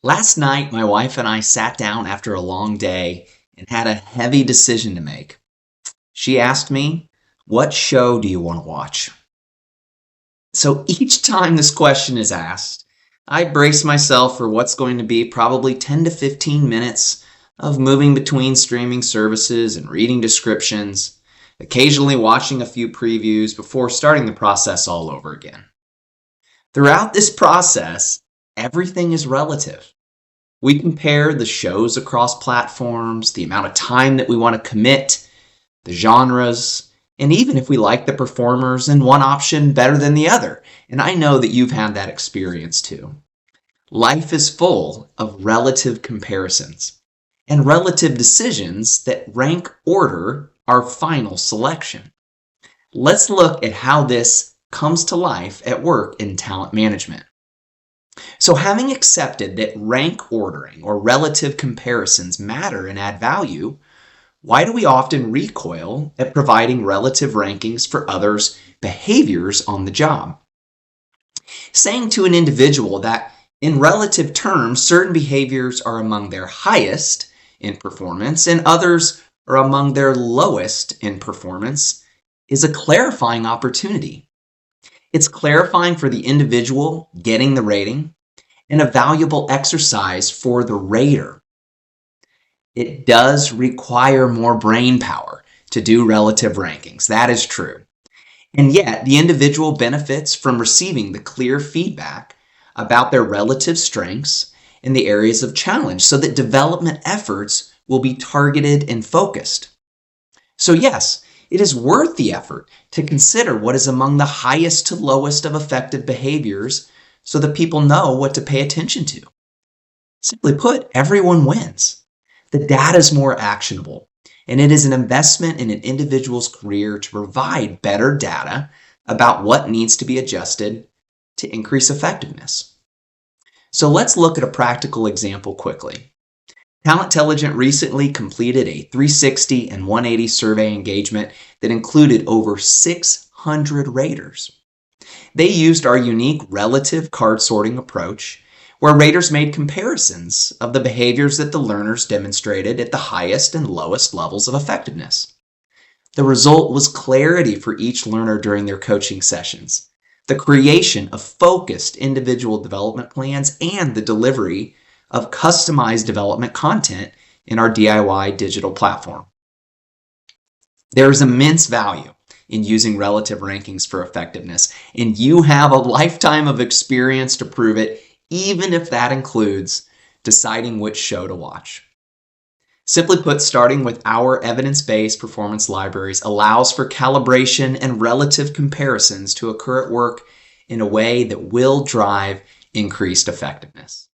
Last night, my wife and I sat down after a long day and had a heavy decision to make. She asked me, "What show do you want to watch?" So each time this question is asked, I brace myself for what's going to be probably 10 to 15 minutes of moving between streaming services and reading descriptions, occasionally watching a few previews before starting the process all over again. Throughout this process, everything is relative. We compare the shows across platforms, the amount of time that we want to commit, the genres, and even if we like the performers and one option better than the other. And I know that you've had that experience too. Life is full of relative comparisons and relative decisions that rank order our final selection. Let's look at how this comes to life at work in talent management. So having accepted that rank ordering or relative comparisons matter and add value, why do we often recoil at providing relative rankings for others' behaviors on the job? Saying to an individual that in relative terms, certain behaviors are among their highest in performance and others are among their lowest in performance is a clarifying opportunity. It's clarifying for the individual getting the rating and a valuable exercise for the rater. It does require more brain power to do relative rankings. That is true. And yet, the individual benefits from receiving the clear feedback about their relative strengths and the areas of challenge so that development efforts will be targeted and focused. So yes, it is worth the effort to consider what is among the highest to lowest of effective behaviors so that people know what to pay attention to. Simply put, everyone wins. The data is more actionable, and it is an investment in an individual's career to provide better data about what needs to be adjusted to increase effectiveness. So let's look at a practical example quickly. TalentTelligent recently completed a 360 and 180 survey engagement that included over 600 raters. They used our unique relative card sorting approach, where raters made comparisons of the behaviors that the learners demonstrated at the highest and lowest levels of effectiveness. The result was clarity for each learner during their coaching sessions, the creation of focused individual development plans, and the delivery of customized development content in our DIY digital platform. There is immense value in using relative rankings for effectiveness, and you have a lifetime of experience to prove it, even if that includes deciding which show to watch. Simply put, starting with our evidence-based performance libraries allows for calibration and relative comparisons to occur at work in a way that will drive increased effectiveness.